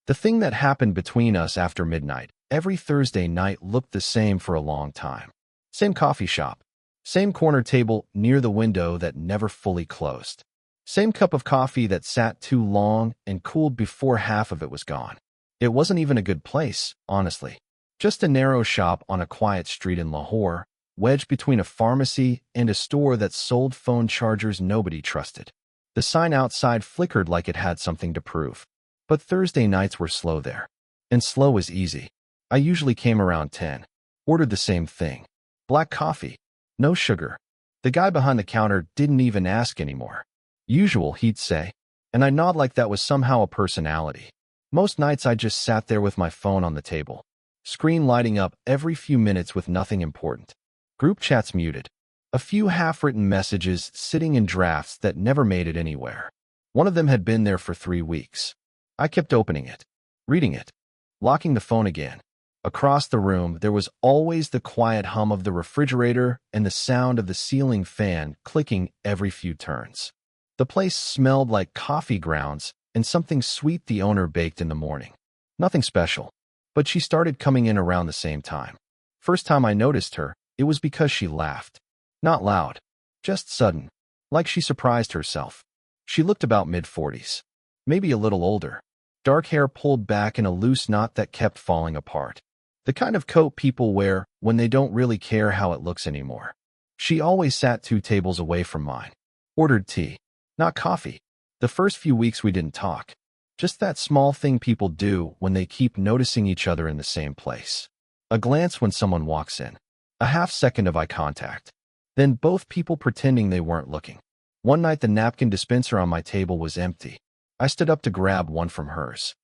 The thing that happened between us after midnight, every Thursday night looked the same for a long time. Same coffee shop. Same corner table near the window that never fully closed. Same cup of coffee that sat too long and cooled before half of it was gone. It wasn't even a good place, honestly. Just a narrow shop on a quiet street in Lahore, wedged between a pharmacy and a store that sold phone chargers nobody trusted. The sign outside flickered like it had something to prove. But Thursday nights were slow there. And slow was easy. I usually came around 10. Ordered the same thing. Black coffee. No sugar. The guy behind the counter didn't even ask anymore. Usual, he'd say. And I'd nod like that was somehow a personality. Most nights I just sat there with my phone on the table. Screen lighting up every few minutes with nothing important. Group chats muted. A few half-written messages sitting in drafts that never made it anywhere. One of them had been there for 3 weeks. I kept opening it, reading it, locking the phone again. Across the room, there was always the quiet hum of the refrigerator and the sound of the ceiling fan clicking every few turns. The place smelled like coffee grounds and something sweet the owner baked in the morning. Nothing special, but she started coming in around the same time. First time I noticed her, it was because she laughed. Not loud, just sudden, like she surprised herself. She looked about mid-40s, maybe a little older. Dark hair pulled back in a loose knot that kept falling apart. The kind of coat people wear when they don't really care how it looks anymore. She always sat 2 tables away from mine. Ordered tea, not coffee. The first few weeks we didn't talk. Just that small thing people do when they keep noticing each other in the same place. A glance when someone walks in. A half-second of eye contact. Then both people pretending they weren't looking. One night the napkin dispenser on my table was empty. I stood up to grab one from hers.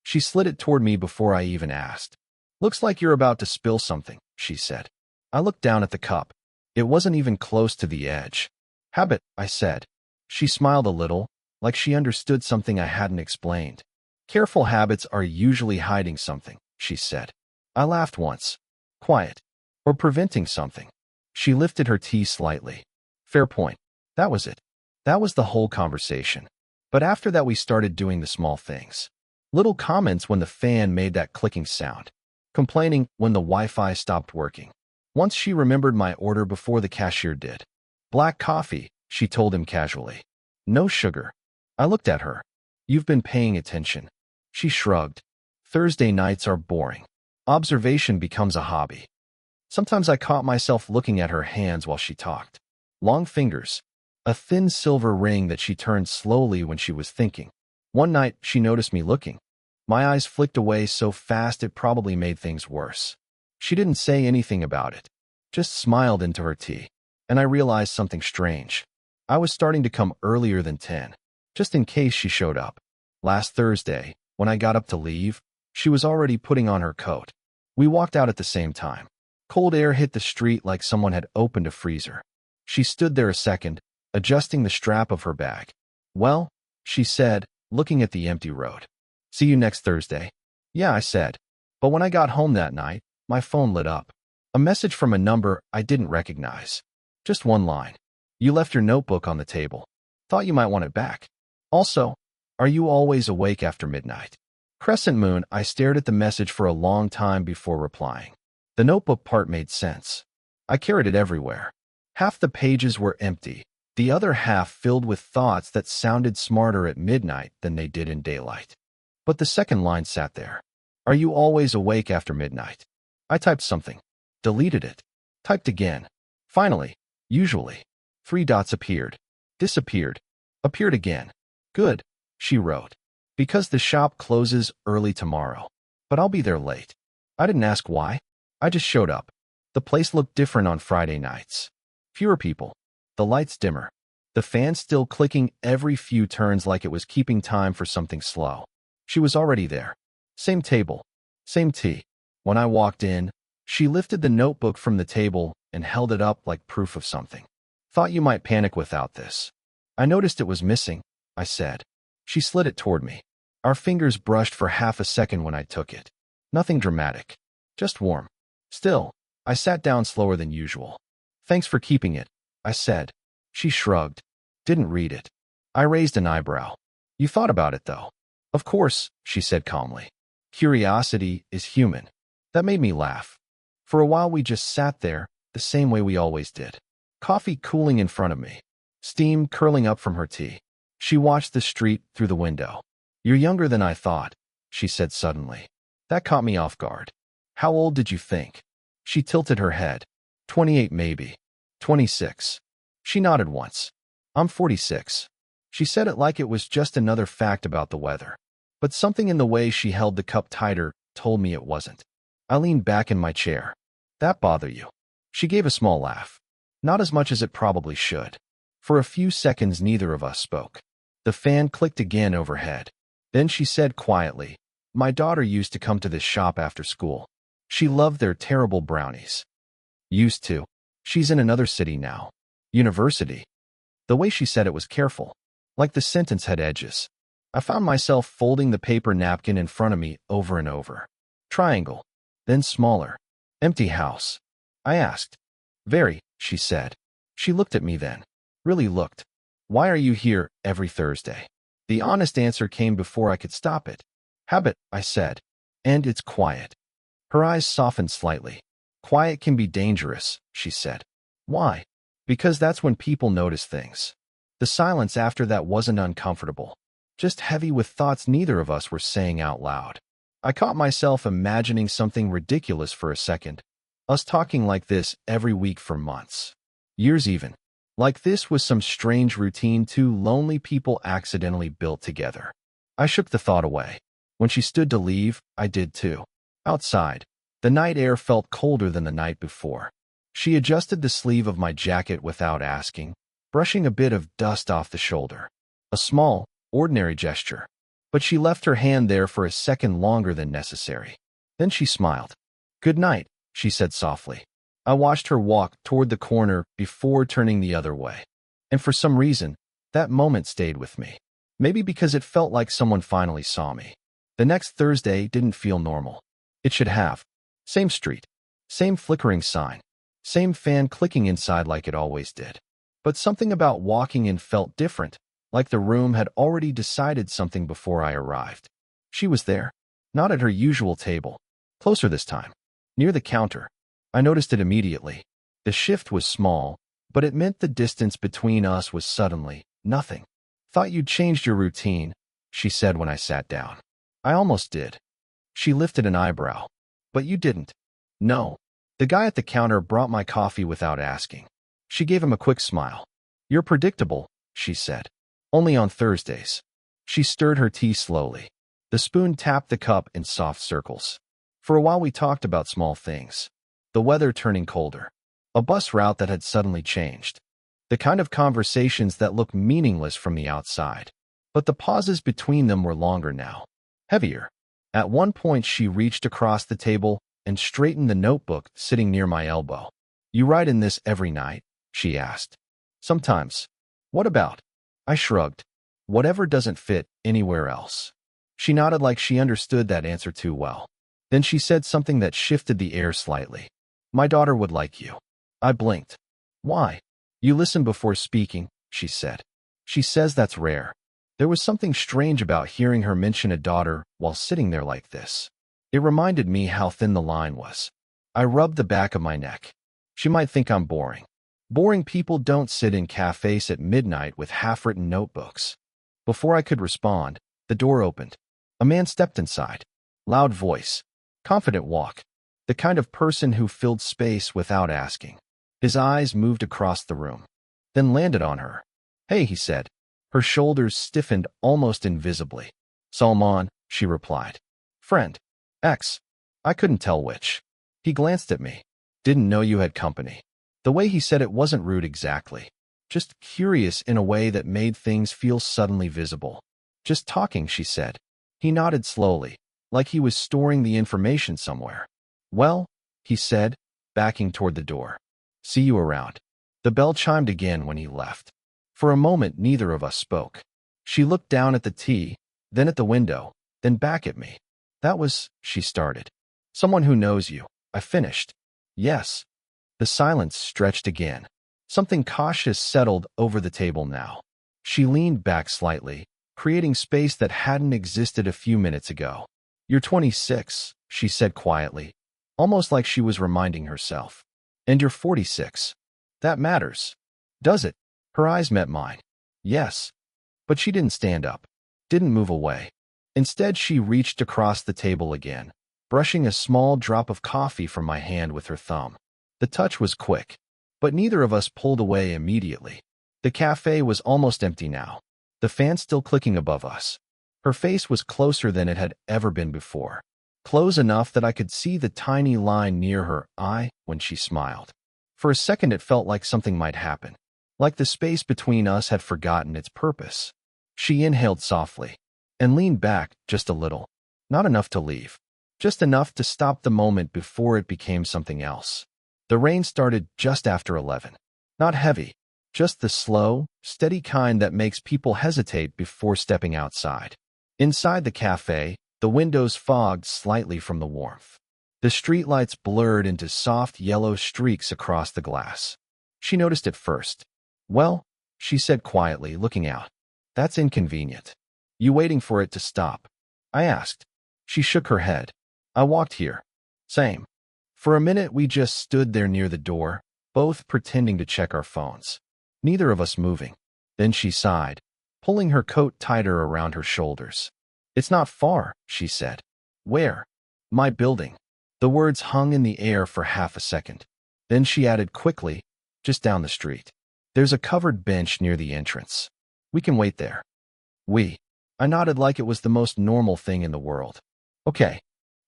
She slid it toward me before I even asked. "Looks like you're about to spill something," she said. I looked down at the cup. It wasn't even close to the edge. "Habit," I said. She smiled a little, like she understood something I hadn't explained. "Careful habits are usually hiding something," she said. I laughed once. Quiet. Or preventing something. She lifted her tea slightly. Fair point. That was it. That was the whole conversation. But after that we started doing the small things. Little comments when the fan made that clicking sound. Complaining when the Wi-Fi stopped working. Once she remembered my order before the cashier did. "Black coffee," she told him casually. "No sugar." I looked at her. "You've been paying attention." She shrugged. Thursday nights are boring. Observation becomes a hobby. Sometimes I caught myself looking at her hands while she talked. Long fingers. A thin silver ring that she turned slowly when she was thinking. One night, she noticed me looking. My eyes flicked away so fast it probably made things worse. She didn't say anything about it. Just smiled into her tea. And I realized something strange. I was starting to come earlier than 10, just in case she showed up. Last Thursday, when I got up to leave, she was already putting on her coat. We walked out at the same time. Cold air hit the street like someone had opened a freezer. She stood there a second, adjusting the strap of her bag. "Well," she said, looking at the empty road. "See you next Thursday." "Yeah," I said. But when I got home that night, my phone lit up. A message from a number I didn't recognize. Just one line. "You left your notebook on the table. Thought you might want it back. Also, are you always awake after midnight?" Crescent moon. I stared at the message for a long time before replying. The notebook part made sense. I carried it everywhere. Half the pages were empty, the other half filled with thoughts that sounded smarter at midnight than they did in daylight. But the second line sat there. "Are you always awake after midnight?" I typed something. Deleted it. Typed again. Finally, usually. 3 dots appeared. Disappeared. Appeared again. "Good," she wrote. "Because the shop closes early tomorrow. But I'll be there late." I didn't ask why. I just showed up. The place looked different on Friday nights. Fewer people. The lights dimmer. The fan still clicking every few turns like it was keeping time for something slow. She was already there. Same table. Same tea. When I walked in, she lifted the notebook from the table and held it up like proof of something. "Thought you might panic without this." "I noticed it was missing," I said. She slid it toward me. Our fingers brushed for half a second when I took it. Nothing dramatic. Just warm. Still, I sat down slower than usual. "Thanks for keeping it," I said. She shrugged. Didn't read it. I raised an eyebrow. "You thought about it, though." Of course, she said calmly. Curiosity is human. That made me laugh. For a while we just sat there, the same way we always did. Coffee cooling in front of me. Steam curling up from her tea. She watched the street through the window. You're younger than I thought, she said suddenly. That caught me off guard. How old did you think? She tilted her head. 28 maybe. 26. She nodded once. I'm 46. She said it like it was just another fact about the weather. But something in the way she held the cup tighter told me it wasn't. I leaned back in my chair. That bother you? She gave a small laugh. Not as much as it probably should. For a few seconds neither of us spoke. The fan clicked again overhead. Then she said quietly, my daughter used to come to this shop after school. She loved their terrible brownies. Used to. She's in another city now. University. The way she said it was careful. Like the sentence had edges. I found myself folding the paper napkin in front of me over and over. Triangle. Then smaller. Empty house. I asked. Very, she said. She looked at me then. Really looked. Why are you here every Thursday? The honest answer came before I could stop it. Habit, I said. And it's quiet. Her eyes softened slightly. Quiet can be dangerous, she said. Why? Because that's when people notice things. The silence after that wasn't uncomfortable. Just heavy with thoughts neither of us were saying out loud. I caught myself imagining something ridiculous for a second. Us talking like this every week for months. Years even. Like this was some strange routine two lonely people accidentally built together. I shook the thought away. When she stood to leave, I did too. Outside, the night air felt colder than the night before. She adjusted the sleeve of my jacket without asking, brushing a bit of dust off the shoulder. A small, ordinary gesture. But she left her hand there for a second longer than necessary. Then she smiled. Good night, she said softly. I watched her walk toward the corner before turning the other way. And for some reason, that moment stayed with me. Maybe because it felt like someone finally saw me. The next Thursday didn't feel normal. It should have. Same street. Same flickering sign. Same fan clicking inside like it always did. But something about walking in felt different, like the room had already decided something before I arrived. She was there. Not at her usual table. Closer this time. Near the counter. I noticed it immediately. The shift was small, but it meant the distance between us was suddenly nothing. Thought you'd changed your routine, she said when I sat down. I almost did. She lifted an eyebrow. But you didn't. No. The guy at the counter brought my coffee without asking. She gave him a quick smile. You're predictable, she said. Only on Thursdays. She stirred her tea slowly. The spoon tapped the cup in soft circles. For a while we talked about small things. The weather turning colder. A bus route that had suddenly changed. The kind of conversations that look meaningless from the outside. But the pauses between them were longer now. Heavier. At one point she reached across the table and straightened the notebook sitting near my elbow. You write in this every night? She asked. Sometimes. What about? I shrugged. Whatever doesn't fit anywhere else. She nodded like she understood that answer too well. Then she said something that shifted the air slightly. My daughter would like you. I blinked. Why? You listen before speaking, she said. She says that's rare. There was something strange about hearing her mention a daughter while sitting there like this. It reminded me how thin the line was. I rubbed the back of my neck. She might think I'm boring. Boring people don't sit in cafes at midnight with half-written notebooks. Before I could respond, the door opened. A man stepped inside. Loud voice. Confident walk. The kind of person who filled space without asking. His eyes moved across the room, then landed on her. Hey, he said. Her shoulders stiffened almost invisibly. Salman, she replied. Friend. Ex. I couldn't tell which. He glanced at me. Didn't know you had company. The way he said it wasn't rude exactly. Just curious in a way that made things feel suddenly visible. Just talking, she said. He nodded slowly, like he was storing the information somewhere. Well, he said, backing toward the door. See you around. The bell chimed again when he left. For a moment, neither of us spoke. She looked down at the tea, then at the window, then back at me. That was, she started. Someone who knows you, I finished. Yes. The silence stretched again. Something cautious settled over the table now. She leaned back slightly, creating space that hadn't existed a few minutes ago. "You're 26, she said quietly, almost like she was reminding herself. "And you're 46. That matters. Does it?" Her eyes met mine. Yes. But she didn't stand up, didn't move away. Instead, she reached across the table again, brushing a small drop of coffee from my hand with her thumb. The touch was quick, but neither of us pulled away immediately. The cafe was almost empty now, the fan still clicking above us. Her face was closer than it had ever been before, close enough that I could see the tiny line near her eye when she smiled. For a second, it felt like something might happen, like the space between us had forgotten its purpose. She inhaled softly and leaned back just a little, not enough to leave, just enough to stop the moment before it became something else. The rain started just after 11. Not heavy, just the slow, steady kind that makes people hesitate before stepping outside. Inside the cafe, the windows fogged slightly from the warmth. The streetlights blurred into soft yellow streaks across the glass. She noticed it first. "Well," she said quietly, looking out. "That's inconvenient. You waiting for it to stop?" I asked. She shook her head. "I walked here." "Same." For a minute, we just stood there near the door, both pretending to check our phones, neither of us moving. Then she sighed, pulling her coat tighter around her shoulders. "It's not far," she said. "Where?" "My building." The words hung in the air for half a second. Then she added quickly, "Just down the street. There's a covered bench near the entrance. We can wait there." "We?" I nodded like it was the most normal thing in the world. "Okay."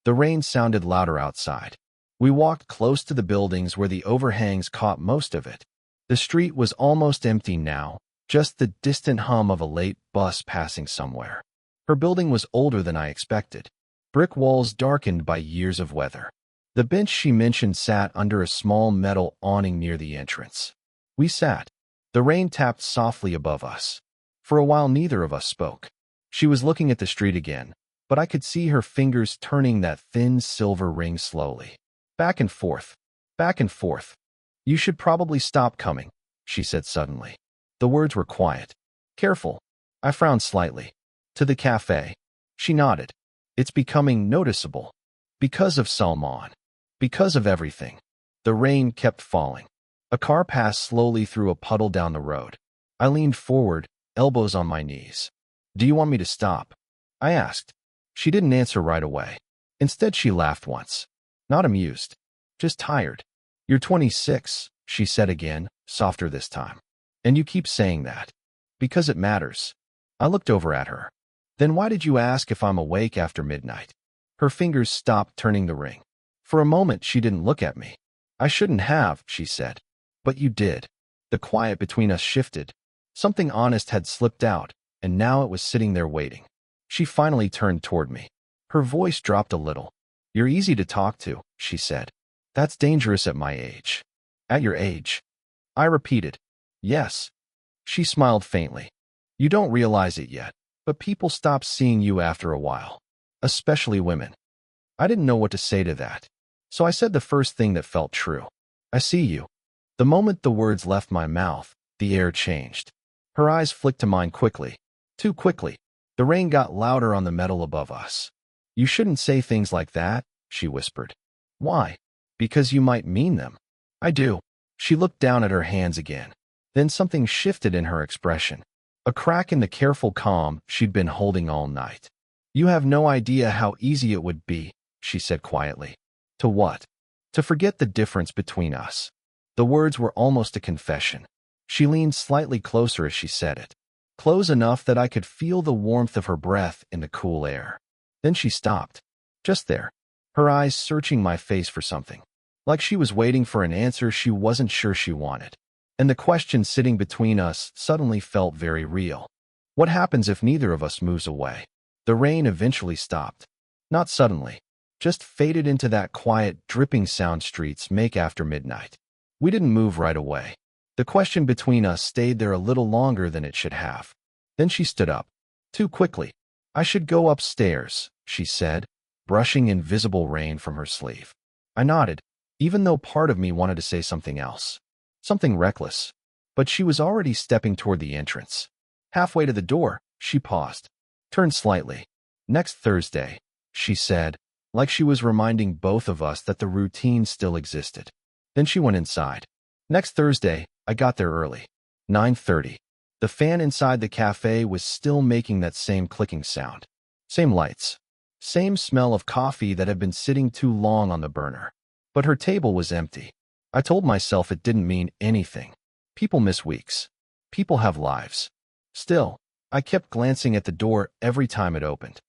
The rain sounded louder outside. We walked close to the buildings where the overhangs caught most of it. The street was almost empty now, just the distant hum of a late bus passing somewhere. Her building was older than I expected, brick walls darkened by years of weather. The bench she mentioned sat under a small metal awning near the entrance. We sat. The rain tapped softly above us. For a while, neither of us spoke. She was looking at the street again, but I could see her fingers turning that thin silver ring slowly. Back and forth. Back and forth. "You should probably stop coming," she said suddenly. The words were quiet. "Careful." I frowned slightly. "To the cafe." She nodded. "It's becoming noticeable. Because of Salman. Because of everything." The rain kept falling. A car passed slowly through a puddle down the road. I leaned forward, elbows on my knees. "Do you want me to stop?" I asked. She didn't answer right away. Instead, she laughed once. Not amused, just tired. "You're 26, she said again, softer this time. "And you keep saying that. Because it matters." I looked over at her. "Then why did you ask if I'm awake after midnight?" Her fingers stopped turning the ring. For a moment, she didn't look at me. "I shouldn't have," she said. "But you did." The quiet between us shifted. Something honest had slipped out, and now it was sitting there waiting. She finally turned toward me. Her voice dropped a little. "You're easy to talk to," she said. "That's dangerous at my age." "At your age?" I repeated. "Yes." She smiled faintly. "You don't realize it yet, but people stop seeing you after a while. Especially women." I didn't know what to say to that, so I said the first thing that felt true. "I see you." The moment the words left my mouth, the air changed. Her eyes flicked to mine quickly. Too quickly. The rain got louder on the metal above us. "You shouldn't say things like that," she whispered. "Why?" "Because you might mean them." "I do." She looked down at her hands again. Then something shifted in her expression. A crack in the careful calm she'd been holding all night. "You have no idea how easy it would be," she said quietly. "To what?" "To forget the difference between us." The words were almost a confession. She leaned slightly closer as she said it, close enough that I could feel the warmth of her breath in the cool air. Then she stopped, just there, her eyes searching my face for something, like she was waiting for an answer she wasn't sure she wanted. And the question sitting between us suddenly felt very real. What happens if neither of us moves away? The rain eventually stopped. Not suddenly, just faded into that quiet, dripping sound streets make after midnight. We didn't move right away. The question between us stayed there a little longer than it should have. Then she stood up. Too quickly. "I should go upstairs," she said, brushing invisible rain from her sleeve. I nodded, even though part of me wanted to say something else. Something reckless. But she was already stepping toward the entrance. Halfway to the door, She paused, turned slightly. Next Thursday, she said, like she was reminding both of us that the routine still existed. Then she went inside. Next Thursday, I got there early. 9:30. The fan inside the cafe was still making that same clicking sound. Same lights. Same smell of coffee that had been sitting too long on the burner. But her table was empty. I told myself it didn't mean anything. People miss weeks. People have lives. Still, I kept glancing at the door every time it opened.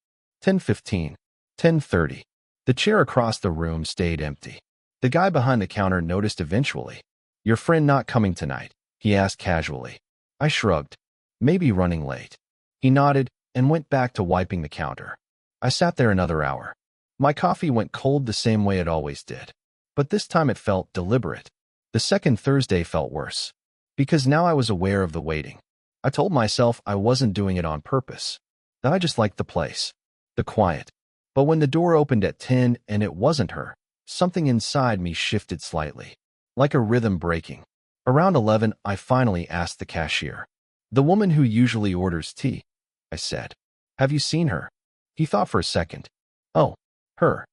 10:15. 10:30. The chair across the room stayed empty. The guy behind the counter noticed eventually. "Your friend not coming tonight?" he asked casually. I shrugged. "Maybe running late." He nodded and went back to wiping the counter. I sat there another hour. My coffee went cold the same way it always did. But this time it felt deliberate. The second Thursday felt worse. Because now I was aware of the waiting. I told myself I wasn't doing it on purpose. That I just liked the place. The quiet. But when the door opened at 10 and it wasn't her, something inside me shifted slightly. Like a rhythm breaking. Around 11, I finally asked the cashier. "The woman who usually orders tea," I said. "Have you seen her?" He thought for a second. "Oh, her."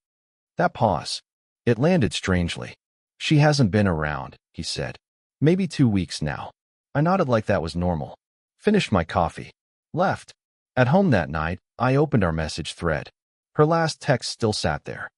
That pause. It landed strangely. "She hasn't been around," he said. "Maybe 2 weeks now." I nodded like that was normal. Finished my coffee. Left. At home that night, I opened our message thread. Her last text still sat there.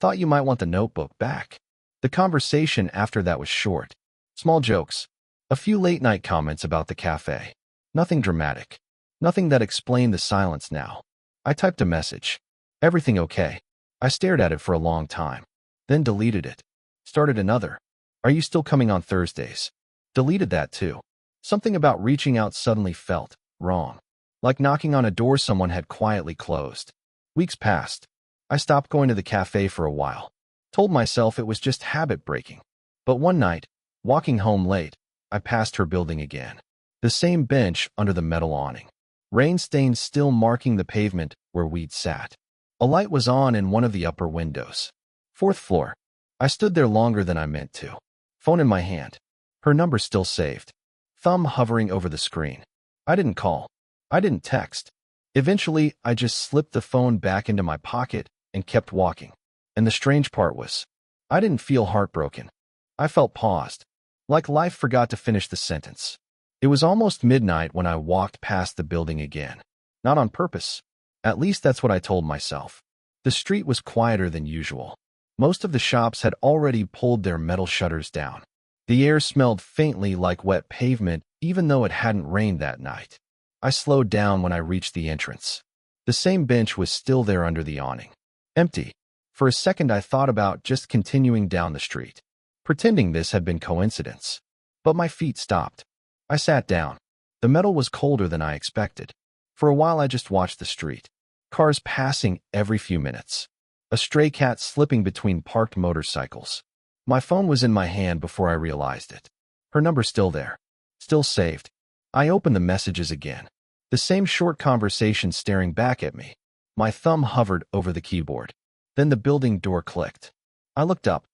"Thought you might want the notebook back." The conversation after that was short. Small jokes. A few late-night comments about the cafe. Nothing dramatic. Nothing that explained the silence now. I typed a message. "Everything okay?" I stared at it for a long time. Then deleted it. Started another. "Are you still coming on Thursdays?" Deleted that too. Something about reaching out suddenly felt wrong. Like knocking on a door someone had quietly closed. Weeks passed. I stopped going to the cafe for a while. Told myself it was just habit breaking. But one night, walking home late, I passed her building again. The same bench under the metal awning. Rain stains still marking the pavement where we'd sat. A light was on in one of the upper windows. 4th floor. I stood there longer than I meant to. Phone in my hand. Her number still saved. Thumb hovering over the screen. I didn't call. I didn't text. Eventually, I just slipped the phone back into my pocket and kept walking. And the strange part was, I didn't feel heartbroken. I felt paused. Like life forgot to finish the sentence. It was almost midnight when I walked past the building again. Not on purpose. At least that's what I told myself. The street was quieter than usual. Most of the shops had already pulled their metal shutters down. The air smelled faintly like wet pavement, even though it hadn't rained that night. I slowed down when I reached the entrance. The same bench was still there under the awning. Empty. For a second I thought about just continuing down the street, pretending this had been coincidence. But my feet stopped. I sat down. The metal was colder than I expected. For a while I just watched the street. Cars passing every few minutes. A stray cat slipping between parked motorcycles. My phone was in my hand before I realized it. Her number still there. Still saved. I opened the messages again. The same short conversation staring back at me. My thumb hovered over the keyboard. Then the building door clicked. I looked up.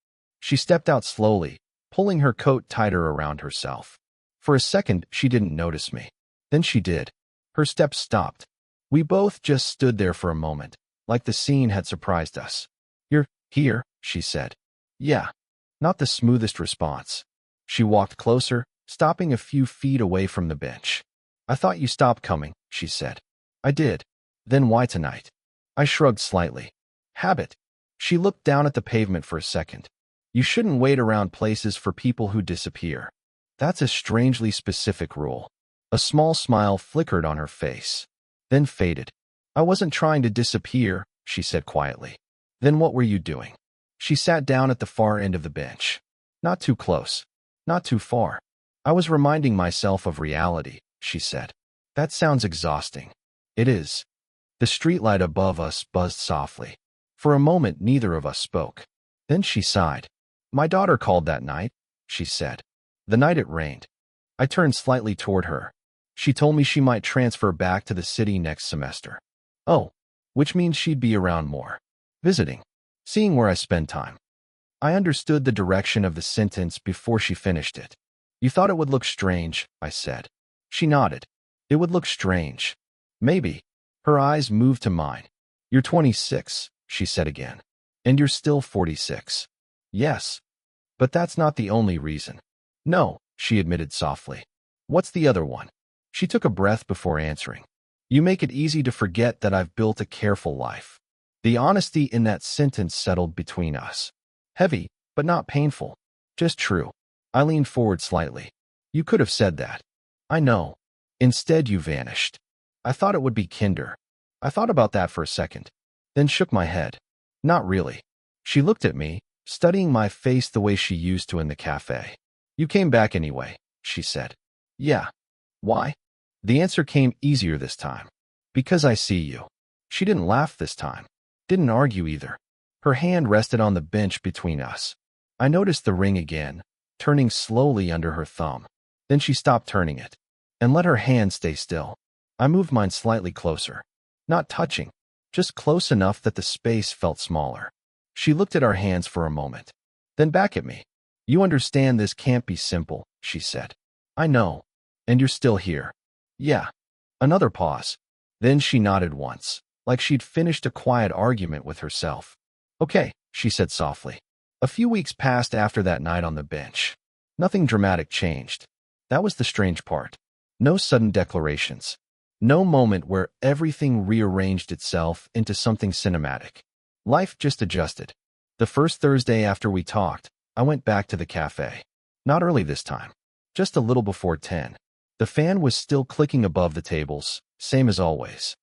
She stepped out slowly, pulling her coat tighter around herself. For a second, she didn't notice me. Then she did. Her steps stopped. We both just stood there for a moment, like the scene had surprised us. "You're here," she said. "Yeah." Not the smoothest response. She walked closer, stopping a few feet away from the bench. "I thought you stopped coming," she said. "I did." "Then why tonight?" I shrugged slightly. "Habit." She looked down at the pavement for a second. "You shouldn't wait around places for people who disappear. That's a strangely specific rule." A small smile flickered on her face, then faded. "I wasn't trying to disappear," she said quietly. "Then what were you doing?" She sat down at the far end of the bench. "Not too close. Not too far." "I was reminding myself of reality," she said. "That sounds exhausting." "It is." The streetlight above us buzzed softly. For a moment, neither of us spoke. Then she sighed. "My daughter called that night," she said. "The night it rained." I turned slightly toward her. "She told me she might transfer back to the city next semester." "Oh, which means she'd be around more. Visiting. Seeing where I spend time." I understood the direction of the sentence before she finished it. "You thought it would look strange," I said. She nodded. "It would look strange." Maybe. Her eyes moved to mine. You're 26, she said again. And you're still 46. Yes. But that's not the only reason. No, she admitted softly. What's the other one? She took a breath before answering. You make it easy to forget that I've built a careful life. The honesty in that sentence settled between us. Heavy, but not painful. Just true. I leaned forward slightly. You could have said that. I know. Instead, you vanished. I thought it would be kinder. I thought about that for a second, then shook my head. Not really. She looked at me, studying my face the way she used to in the cafe. You came back anyway, she said. Yeah. Why? The answer came easier this time. Because I see you. She didn't laugh this time. Didn't argue either. Her hand rested on the bench between us. I noticed the ring again, turning slowly under her thumb. Then she stopped turning it and let her hand stay still. I moved mine slightly closer. Not touching, just close enough that the space felt smaller. She looked at our hands for a moment, then back at me. You understand this can't be simple, she said. I know. And you're still here. Yeah. Another pause. Then she nodded once, like she'd finished a quiet argument with herself. Okay, she said softly. A few weeks passed after that night on the bench. Nothing dramatic changed. That was the strange part. No sudden declarations. No moment where everything rearranged itself into something cinematic. Life just adjusted. The first Thursday after we talked, I went back to the cafe. Not early this time. Just a little before 10. The fan was still clicking above the tables, same as always.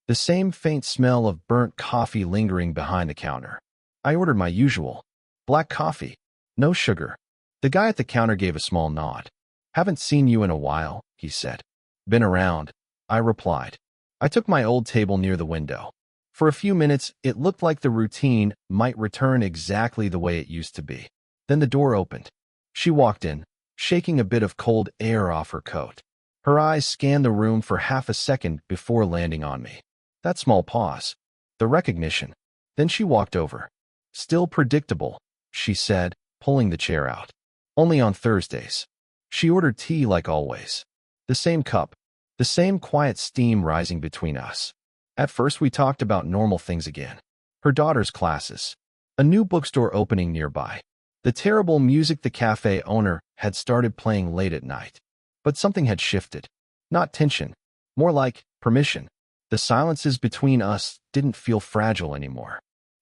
The same faint smell of burnt coffee lingering behind the counter. I ordered my usual. Black coffee. No sugar. The guy at the counter gave a small nod. Haven't seen you in a while, he said. Been around, I replied. I took my old table near the window. For a few minutes, it looked like the routine might return exactly the way it used to be. Then the door opened. She walked in, shaking a bit of cold air off her coat. Her eyes scanned the room for half a second before landing on me. That small pause. The recognition. Then she walked over. Still predictable, she said, pulling the chair out. Only on Thursdays. She ordered tea like always. The same cup. The same quiet steam rising between us. At first we talked about normal things again. Her daughter's classes. A new bookstore opening nearby. The terrible music the cafe owner had started playing late at night. But something had shifted. Not tension. More like permission. The silences between us didn't feel fragile anymore.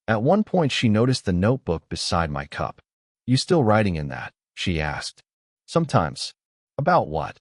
At one point she noticed the notebook beside my cup. You still writing in that? She asked. Sometimes. About what?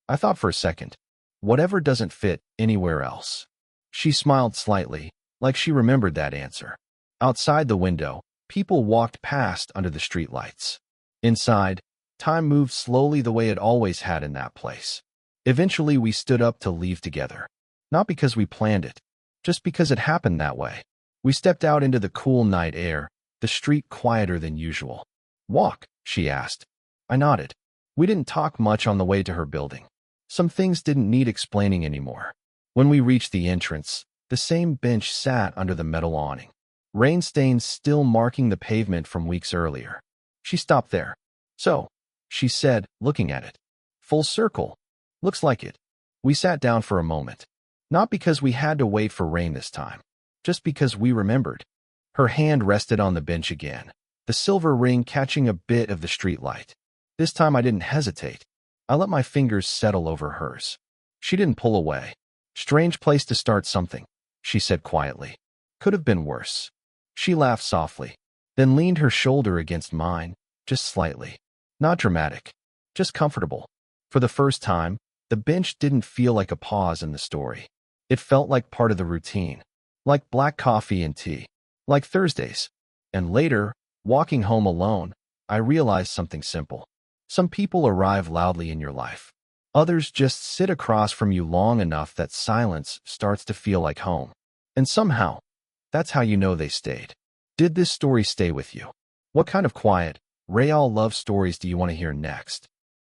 I thought for a second. Whatever doesn't fit anywhere else. She smiled slightly, like she remembered that answer. Outside the window, people walked past under the streetlights. Inside, time moved slowly the way it always had in that place. Eventually we stood up to leave together. Not because we planned it, just because it happened that way. We stepped out into the cool night air, the street quieter than usual. Walk, she asked. I nodded. We didn't talk much on the way to her building. Some things didn't need explaining anymore. When we reached the entrance, the same bench sat under the metal awning. Rain stains still marking the pavement from weeks earlier. She stopped there. So, she said, looking at it. Full circle. Looks like it. We sat down for a moment. Not because we had to wait for rain this time. Just because we remembered. Her hand rested on the bench again, the silver ring catching a bit of the streetlight. This time I didn't hesitate. I let my fingers settle over hers. She didn't pull away. Strange place to start something, she said quietly. Could have been worse. She laughed softly, then leaned her shoulder against mine, just slightly. Not dramatic, just comfortable. For the first time, the bench didn't feel like a pause in the story. It felt like part of the routine. Like black coffee and tea. Like Thursdays. And later, walking home alone, I realized something simple. Some people arrive loudly in your life. Others just sit across from you long enough that silence starts to feel like home. And somehow, that's how you know they stayed. Did this story stay with you? What kind of quiet, real love stories do you want to hear next?